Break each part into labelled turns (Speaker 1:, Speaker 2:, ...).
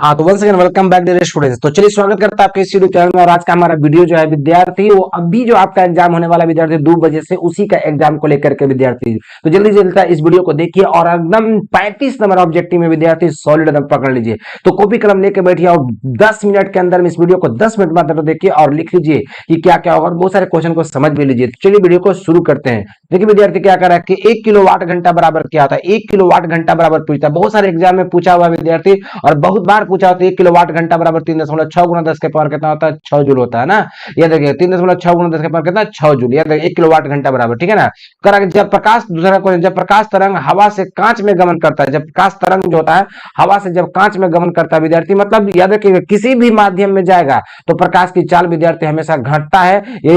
Speaker 1: हाँ तो once again welcome back dear students. तो चलिए स्वागत करता है आपके इस यूट्यूब चैनल में। और आज का हमारा वीडियो जो है विद्यार्थी वो अभी जो आपका एग्जाम होने वाला विद्यार्थी 2 बजे से उसी का एग्जाम को लेकर के विद्यार्थी तो जल्दी जल्दी इस वीडियो को देखिए और एकदम 35 नंबर ऑब्जेक्टिव में विद्यार्थी सॉलिड एकदम पकड़ लीजिए। तो कॉपी कलम लेकर बैठिए और 10 मिनट के अंदर में इस वीडियो को 10 मिनट बाद देखिए और लिख लीजिए कि क्या क्या होगा और बहुत सारे क्वेश्चन को समझ भी लीजिए। तो चलिए वीडियो को शुरू करते हैं। देखिए विद्यार्थी क्या कर रहा है कि 1 किलोवाट घंटा बराबर क्या होता है। 1 किलोवाट घंटा बराबर पूछता है, बहुत सारे एग्जाम में पूछा हुआ विद्यार्थी और बहुत बार पूछा होता है। 1 किलोवाट घंटा बराबर 3.6 गुना 10 के पावर कितना होता है, 6 जूल होता है ना। ये देखिए 3.6 गुना 10 के पावर कितना, 6 जूल। ये देखिए 1 किलोवाट घंटा बराबर, ठीक है ना। करा जब प्रकाश, दूसरा क्वेश्चन, जब प्रकाश तरंग हवा से कांच में गमन करता है, जब प्रकाश तरंग जो होता है हवा से जब कांच में गमन करता है विद्यार्थी, मतलब याद रखिएगा किसी भी माध्यम में जाएगा तो प्रकाश की चाल विद्यार्थी हमेशा घटता है, ये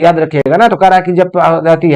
Speaker 1: याद रखिएगा ना। तो कह रहा है कि जब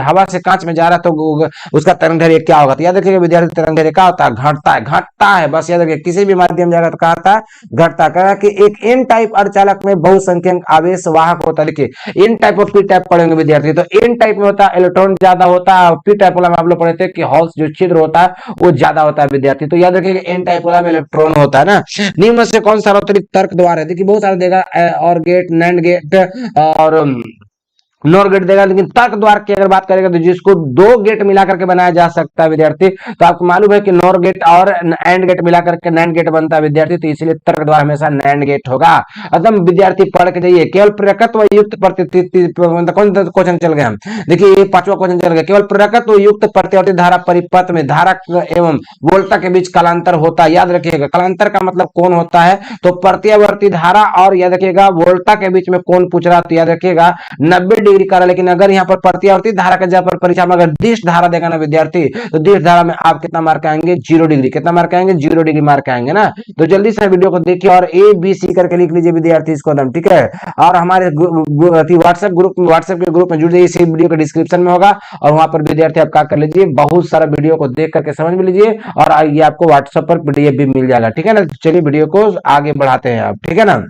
Speaker 1: हवा से कांच में जा रहा है तो उसका तरंग दैर्घ्य क्या होगा। तो याद रखिएगा विद्यार्थी तरंग दैर्घ्य क्या होता है, घटता है, घटता है। बस याद रखिए किसी भी माध्यम जाएगा तो क्या होता है, घटता। कह रहा है कि एक एन टाइप अर्धचालक में बहुसंख्यक आवेश वाहक होता है। देखिए एन टाइप और पी टाइप पढ़ेंगे विद्यार्थी। तो एन टाइप में होता है इलेक्ट्रॉन ज्यादा होता है, और पी टाइप वाला में आप लोग पढ़े थे कि हॉल्स जो छिद्र होता है वो ज्यादा होता है विद्यार्थी। तो याद रखिएगा एन टाइप वाला में इलेक्ट्रॉन होता है ना। निम्न में से कौन सा अतिरिक्त तर्क द्वार है। देखिए बहुत सारे देगा, और गेट, नैंड गेट और नॉर गेट देगा, लेकिन तर्क द्वार की अगर बात करेंगे तो जिसको 2 गेट मिला करके बनाया जा सकता है विद्यार्थी, तो आपको मालूम है कि नॉर गेट और एंड गेट मिला करके नैंड गेट बनता है विद्यार्थी। तो इसलिए तर्क द्वार हमेशा नैंड गेट होगा। एकदम विद्यार्थी पढ़ के जाइए। केवल प्रेरकत्व युक्त कौन क्वेश्चन चल गया, देखिए ये 5वां क्वेश्चन चल गया। केवल प्रेरकत्व युक्त प्रतिवर्ती धारा परिपथ में धारक एवं वोल्टा के बीच कालांतर होता है। याद रखिएगा कालांतर का मतलब कौन होता है, तो प्रत्यावर्ती धारा और याद रखिएगा वोल्टा के बीच में कौन पूछ रहा, तो याद रखिएगा 90 डिग्री का। लेकिन अगर यहाँ पर प्रत्यावर्ती धारा के जगह पर परीक्षा में अगर दिश धारा देगा ना विद्यार्थी, तो दिश धारा में आप कितना मार्क आएंगे, 0 डिग्री। कितना मार्क आएंगे, 0 डिग्री मार्क आएंगे ना। तो जल्दी से वीडियो को देखिए और ए बी सी करके लिख लीजिए विद्यार्थी इसको एकदम, ठीक है। और हमारे व्हाट्सएप के ग्रुप में जुड़ जाइए, इसी वीडियो के डिस्क्रिप्शन में होगा। और वहां पर विद्यार्थी आप क्या कर लीजिए, बहुत सारा वीडियो को देख करके समझ भी लीजिए और ये आपको व्हाट्सएप पर पीडीएफ भी मिल जाएगा, ठीक है ना। चलिए वीडियो को आगे बढ़ाते हैं आप, ठीक है ना।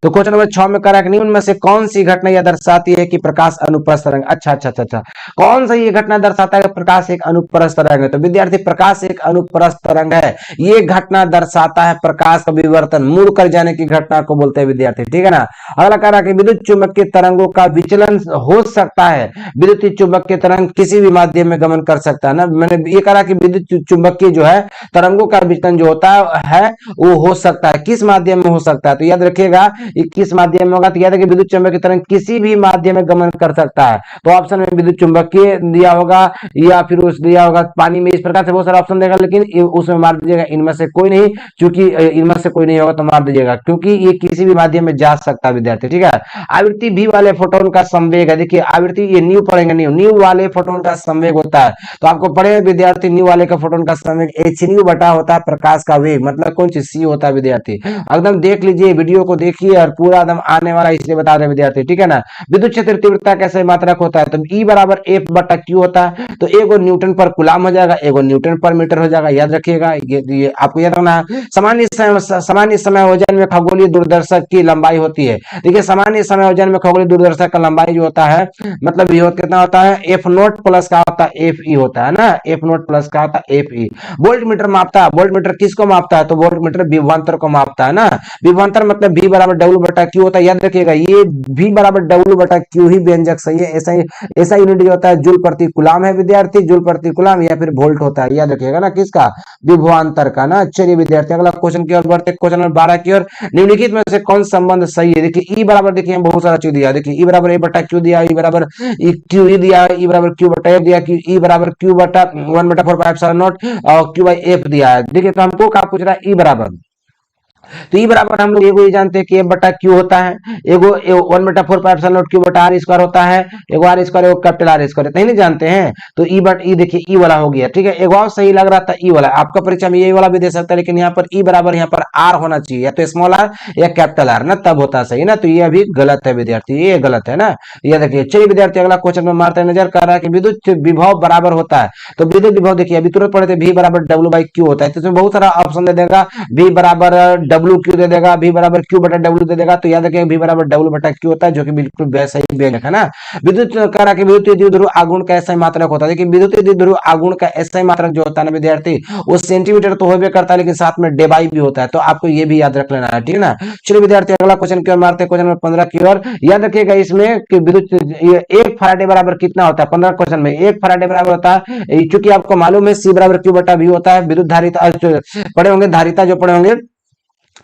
Speaker 1: तो क्वेश्चन नंबर 6 में करा कि निम्न में से कौन सी घटना यह दर्शाती है कि प्रकाश अनुप्रस्थ तरंग। अच्छा, कौन सा ये घटना दर्शाता है कि प्रकाश एक अनुप्रस्थ तरंग है। तो विद्यार्थी प्रकाश एक अनुप्रस्थ तरंग है। ये घटना दर्शाता है प्रकाश का विवर्तन, मुड़ कर जाने की घटना को बोलते हैं विद्यार्थी, ठीक है ना। अगला कह रहा कि विद्युत चुंबकीय तरंगों का विचलन हो सकता है। विद्युत चुंबकीय तरंग किसी भी माध्यम में गमन कर सकता है ना। मैंने ये कहा कि विद्युत चुंबकीय जो है तरंगों का विचलन जो होता है वो हो सकता है, किस माध्यम में हो सकता है। तो याद रखिएगा 21 माध्यम में होगा। तो याद है कि विद्युत चुंबकीय तरंग किसी भी माध्यम में गमन कर सकता है। तो ऑप्शन में विद्युत चुंबकीय दिया होगा या फिर उस दिया होगा पानी में। इस प्रकार से बहुत सारा ऑप्शन देगा, लेकिन उसमें मार दीजिएगा इनमें से कोई नहीं, क्योंकि इनमें से कोई नहीं होगा तो मार दीजिएगा, क्योंकि ये किसी भी माध्यम में जा सकता है विद्यार्थी, ठीक है। आवृत्ति भी वाले फोटोन का संवेग है। देखिए आवृत्ति, ये न्यू पढ़ेंगे, न्यू वाले फोटोन का संवेग होता है। तो आपको पढ़े विद्यार्थी न्यू वाले का फोटोन का संवेग h न्यू बटा होता है प्रकाश का वेग, मतलब कौन चीज सी होता है विद्यार्थी। एकदम देख लीजिए वीडियो को, देखिए और पूरा एकदम आने वाला इसलिए बता रहे विद्यार्थी, ठीक है ना। विद्युत क्षेत्र तीव्रता कैसे मात्रक होता है, तो E बराबर F बटा Q होता है। तो एगो न्यूटन पर कूलाम हो जाएगा, एगो न्यूटन पर मीटर हो जाएगा। याद रखिएगा ये आपको याद रखना है। सामान्य समायोजन में खगोलीय दूरदर्शक की लंबाई होती है। देखिए सामान्य समायोजन में खगोलीय दूरदर्शक का लंबाई जो होता है, मतलब ये कितना होता है, F0 प्लस का होता है FE होता है ना। F0 प्लस का होता है FE। वोल्ट मीटर मापता है, वोल्ट मीटर किसको मापता है, तो वोल्ट मीटर विभवांतर को मापता है ना। विभवांतर मतलब V बराबर W बटा Q होता है। याद रखिएगा ये V बराबर W बटा Q ही व्यंजक सही है। ऐसा यूनिट जो होता है जूल प्रति कूलाम है विद्यार्थी, जूल प्रति कूलाम या फिर वोल्ट होता है। याद रखिएगा ना, किसका, विभवांतर का ना। चलिए विद्यार्थी अगला क्वेश्चन की ओर बढ़ते, क्वेश्चन नंबर 12 की ओर। निम्नलिखित में से कौन संबंध सही है। देखिए E बराबर, देखिए बहुत सारा चीज दिया। देखिए E बराबर A बटा Q दिया, E बराबर Q E दिया, E बराबर Q बटा F दिया, E बराबर Q बटा 1 बटा 4 पाई एप्सिलॉन नॉट और Q बाई F दिया है। देखिए तो हमको क्या पूछ रहा है, E बराबर, तो ई बराबर हम लोग एगो ये जानते हैं कि एफ बटा क्यू होता है, एगो 1 बटा 4 पाई एप्सिलॉन नॉट क्यू बटा आर स्क्वायर होता है, एगो आर स्क्वायर एगो कैपिटल आर स्क्वायर, नहीं जानते हैं। तो ई बट ई देखिए ई वाला हो गया, ठीक है। एगो और सही लग रहा था ई वाला, आपका परीक्षा में ये वाला भी दे सकता है, लेकिन यहाँ पर ई बराबर यहाँ पर आर होना चाहिए, या तो स्मॉल आर या कैपिटल आर ना, तब होता सही ना। तो ये अभी गलत है विद्यार्थी, ये गलत है ना। ये देखिए चलिए विद्यार्थी अगला क्वेश्चन में मारते नजर कर रहा है कि विद्युत विभव बराबर होता है। तो विद्युत विभव देखिए अभी तुरंत पढ़े थे, V बराबर W बाई Q होता है। तो इसमें बहुत सारा ऑप्शन दे देगा, V बराबर डब्ल्यू क्यू दे देगा, V बराबर क्यू बटा डब्ल्यू दे देगा। तो याद रखिए V बराबर डब्ल्यू बटा क्यू होता है, जो कि बिल्कुल वैसा ही व्यंजक है ना। विद्युत करा कि विद्युतीय द्विध्रुव आघूर्ण का ऐसा ही मात्रक होता है। देखिए विद्युतीय द्विध्रुव आघूर्ण का ऐसा ही मात्रक जो होता है ना विद्यार्थी, वो सेंटीमीटर तो होबे करता है, लेकिन साथ में डेबाई भी होता है। तो आपको ये भी याद रख लेना है, ठीक है ना। चलिए विद्यार्थी अगला क्वेश्चन की ओर मारते हैं, क्वेश्चन नंबर 15 की ओर। याद रखिएगा इसमें कि विद्युत एक फराडे बराबर कितना होता है। 15 क्वेश्चन में एक फराडे बराबर होता है, चूंकि आपको मालूम है सी बराबर क्यू बटा वी होता है। विद्युत धारिता पढ़े होंगे, धारिता जो पढ़े होंगे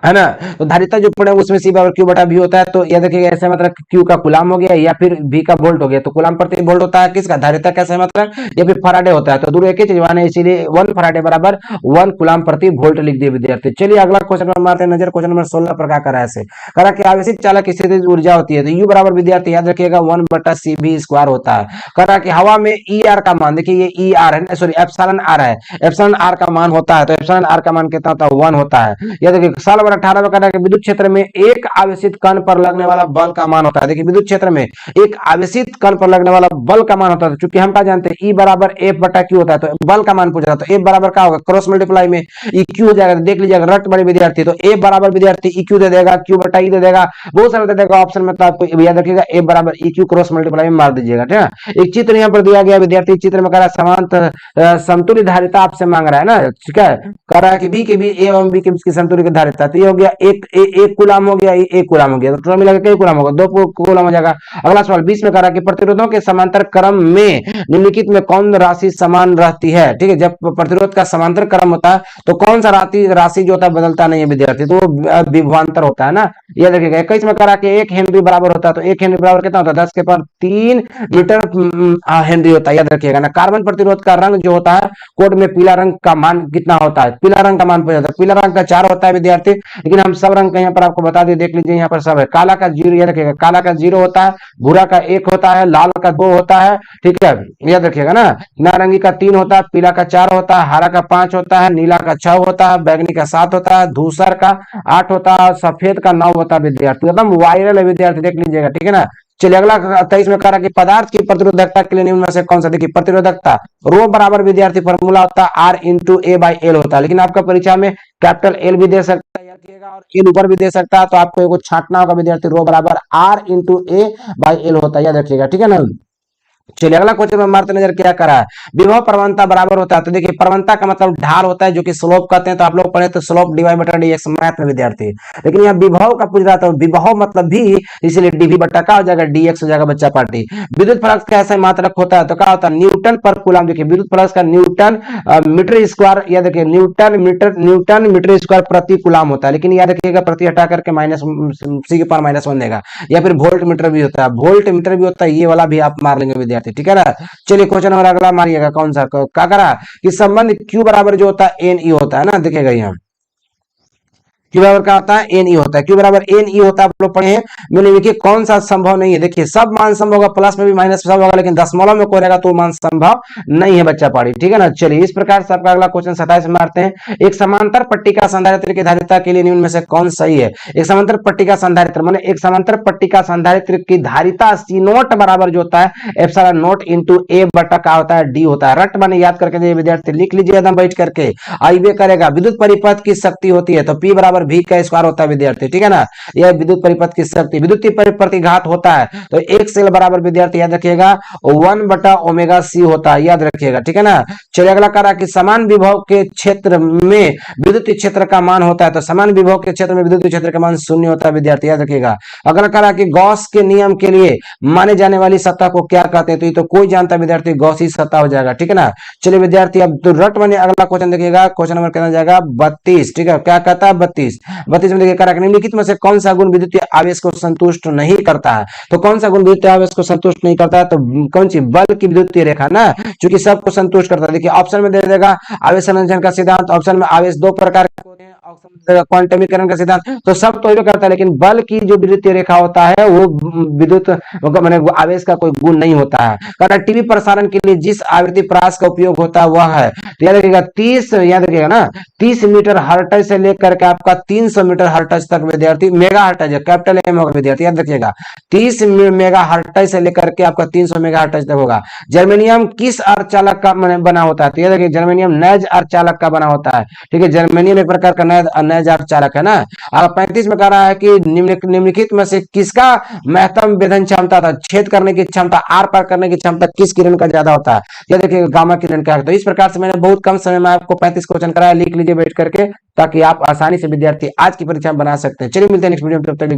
Speaker 1: है ना, तो धारिता जो पड़े उसमें सी बराबर क्यू बटा वी होता है। तो ये देखिएगा ऐसे मतलब क्यू का कूलाम हो गया या फिर वी का वोल्ट हो गया। तो कूलाम प्रति वोल्ट होता है किसका, धारिता का मतलब या फिर फराडे होता है। तो दोनों एक ही चीज माने, इसीलिए 1 फराडे बराबर 1 कूलाम प्रति वोल्ट लिख दिए विद्यार्थी। चलिए अगला क्वेश्चन पर मारते हैं नजर। क्वेश्चन नंबर 16 पर क्या करा ऐसे करा कि आवेशित चालक की स्थितिज ऊर्जा होती है। तो यू बराबर विद्यार्थी याद रखिएगा 1 बटा सी वी स्क्वायर होता है। करा कि हवा में ई आर का मान, देखिए ये ई आर है, सॉरी एप्सिलॉन आर है, एप्सिलॉन आर का मान होता है। तो एप्सिलॉन आर का मान कितना होता है, 1 होता है। यह देखिए साल नंबर 18 में करा कि विद्युत क्षेत्र में एक आवेशित कण पर लगने वाला बल का मान होता है। देखिए विद्युत क्षेत्र में एक आवेशित कण पर लगने वाला बल का मान होता है। चूंकि हम क्या जानते हैं ई बराबर एफ बटा क्यू होता है, तो बल का मान पूछा, तो एफ बराबर क्या होगा, क्रॉस मल्टीप्लाई में ई क्यू हो जाएगा। देख लीजिएगा रट बड़े विद्यार्थी, तो एफ बराबर विद्यार्थी ई क्यू दे देगा, क्यू बटा ई दे देगा, बहुत सारे दे देगा ऑप्शन में। तो आपको याद रखिएगा एफ बराबर ई क्यू क्रॉस मल्टीप्लाई में मार दीजिएगा, ठीक है। एक चित्र यहाँ पर दिया गया विद्यार्थी, चित्र में कह रहा है समांतर समतुल्य धारिता आपसे मांग रहा है ना, ठीक है। कह रहा है कि बी के बी ए एवं बी के बीच की समतुल्य धारिता। तो ये हो गया एक कूलाम हो गया, एक कूलाम हो गया, तो मिला के कई कूलाम होगा, 2 कूलाम हो जाएगा। अगला सवाल 20 में कह रहा है कि प्रतिरोधों के समांतर क्रम में निम्नलिखित में कौन राशि समान रहती है। ठीक है, जब प्रतिरोध का समांतर क्रम होता है तो कौन सा राशि जो होता है बदलता नहीं है विद्यार्थी, तो वो विभवांतर होता है ना। यह देखिएगा 21 में कह रहा है कि 1 हेनरी बराबर होता है। तो 1 हेनरी बराबर कितना होता है, 10 के पावर 3 मीटर हेनरी होता है। याद रखिएगा ना। कार्बन प्रतिरोध का रंग जो होता है कोड में पीला रंग का मान कितना होता है, पीला रंग का मान पूछा जाता है। पीला रंग का 4 होता है विद्यार्थी, लेकिन हम सब रंग का यहाँ पर आपको बता दें, देख लीजिए यहाँ पर सब है। काला का 0, याद रखिएगा काला का 0 होता है, भूरा का 1 होता है, लाल का 2 होता है, ठीक है, याद रखिएगा ना। नारंगी का 3 होता है, पीला का 4 होता है, हरा का 5 होता है, नीला का 6 होता है, बैगनी का 7 होता है, धूसर का 8 होता है, सफेद का 9 होता है विद्यार्थी। एकदम वायरल है विद्यार्थी, देख लीजिएगा, ठीक है ना। चलिए अगला 23 में कह रहा है कि पदार्थ की प्रतिरोधकता के लिए निम्न में से कौन सा, देखिए प्रतिरोधकता रो बराबर विद्यार्थी फॉर्मूला होता है R into A by L होता है, लेकिन आपका परीक्षा में कैपिटल एल भी दे सकता है और एल ऊपर भी दे सकता है, तो आपको एगो छांटना होगा विद्यार्थी, रो बराबर R into A by L होता है, याद रखिएगा, ठीक है ना। चलिए अगला क्वेश्चन में मारते नजर क्या करा है, विभव प्रवणता बराबर होता है। तो देखिए प्रवणता का मतलब ढाल होता है, जो कि स्लोप कहते हैं। तो आप लोग पढ़े तो स्लोप डी वाई बटा डी एक्स मैथ में विद्यार्थी, लेकिन यहाँ विभव का पूछ रहा था, विभव मतलब भी, इसलिए डीवी बटा का हो जाएगा डी एक्स हो जाएगा बच्चा पार्टी। विद्युत फ्लक्स का ऐसा मात्रक होता है, तो क्या होता है न्यूटन पर कूलम। देखिए विद्युत फ्लक्स का न्यूटन मीटर स्क्वायर, याद देखिए न्यूटन मीटर स्क्वायर प्रति कूलम होता है, लेकिन याद रखिएगा प्रति हटा करके माइनस सी के पावर -1 देगा। या फिर वोल्ट मीटर भी होता है, वोल्ट मीटर भी होता है, ये वाला भी आप मार लेंगे विद्यार्थी, ठीक है ना। चलिए क्वेश्चन नंबर अगला मारिएगा, कौन सा क्या करा कि संबंध क्यू बराबर जो होता है एन ई होता है ना, देखिएगा यहाँ क्यू बराबर क्या होता है एन ई होता है, क्यू बराबर एन ई होता है, आप लोग पढ़े हैं। मैंने देखिए कौन सा संभव नहीं है, देखिए सब मान संभव होगा, प्लस में भी माइनस में सब होगा, लेकिन दशमलव में कोई रहेगा तो मान संभव नहीं है बच्चा पाड़ी, ठीक है ना। चलिए इस प्रकार से आपका अगला क्वेश्चन 27 में मारते हैं। एक समांतर पट्टिका संधारित्र की धारिता के लिए निम्न में से कौन सही है। एक समांतर पट्टिका संधारित्र माने एक समांतर पट्टिका संधारित्र की धारिता सी नोट बराबर जो होता है एप्सिलॉन नोट इंटू ए बटा का होता है डी होता है। रट माने याद करके विद्यार्थी लिख लीजिए एकदम बैठ करके, आईवे करेगा। विद्युत परिपथ की शक्ति होती है तो पी बराबर भी का स्क्वायर होता है विद्यार्थी, ठीक है ना। यह विद्युत परिपथ की शक्ति, विद्युत प्रतिघात होता है तो एक सेल बराबर विद्यार्थी याद रखिएगा 1 बटा ओमेगा सी होता है, याद रखिएगा, ठीक है ना। चलिए अगला कह रहा कि समान विभव के क्षेत्र में विद्युत क्षेत्र का मान होता है, तो समान विभव के क्षेत्र में विद्युत क्षेत्र का मान 0 होता है विद्यार्थी, याद रखिएगा। अगला कह रहा कि गॉस के नियम के लिए माने जाने वाली सतह को क्या कहते हैं, तो ये तो कोई जानता है विद्यार्थी, गॉसी सतह हो जाएगा, ठीक है ना। चलिए विद्यार्थी अब तो रट माने अगला क्वेश्चन देखिएगा, क्वेश्चन नंबर कितना जाएगा 32, ठीक है। क्या कहता है 32 में देखिए कह रहा है निम्नलिखित में से कौन सा गुण विद्युतीय आवेश को संतुष्ट नहीं करता है। तो कौन सा गुण विद्युतीय आवेश को संतुष्ट नहीं करता है, तो कौन सी, बल की विद्युतीय रेखा ना, क्योंकि सबको संतुष्ट करता है। देखिए ऑप्शन में दे देगा आवेश संरक्षण का सिद्धांत, ऑप्शन में आवेश 2 प्रकार के होते हैं, क्वांटमीकरण का सिद्धांत, तो सब तो ही करता है, लेकिन बल की जो विद्युतीय रेखा होता है वो विद्युत माने आवेश का कोई गुण नहीं होता है। कारण टीवी प्रसारण के लिए जिस आवृत्ति प्रास का उपयोग होता है वह है, तो याद रखिएगा 30, याद रखिएगा ना 30 मीटर हर्ट्ज से लेकर के आपका 300 मीटर हर्ट्ज तक विद्यार्थी, मेगा हर्ट्ज है, कैपिटल एम होगा विद्यार्थी, याद रखिएगा 30 मेगा हर्ट्ज से लेकर के आपका 300 मेगा हर्ट्ज तक होगा। जर्मेनियम किस अर्धचालक का बना होता है, तो याद रखिए जर्मेनियम नैज अर्धचालक का बना होता है, ठीक है। जर्मेनियम एक प्रकार का नैज नवजात चालक है ना। और 35 में कह रहा है कि निम्नलिखित में से किसका महत्तम वेधन क्षमता था, छेद करने की क्षमता, आर पार करने की क्षमता किस किरण का ज्यादा होता है। ये देखिए गामा किरण का है। तो इस प्रकार से मैंने बहुत कम समय में आपको 35 क्वेश्चन कराया, लिख लीजिए बैठ करके, ताकि आप आसानी से विद्यार्थी आज की परीक्षा में बना सकते हैं। चलिए मिलते हैं नेक्स्ट वीडियो में, तब तक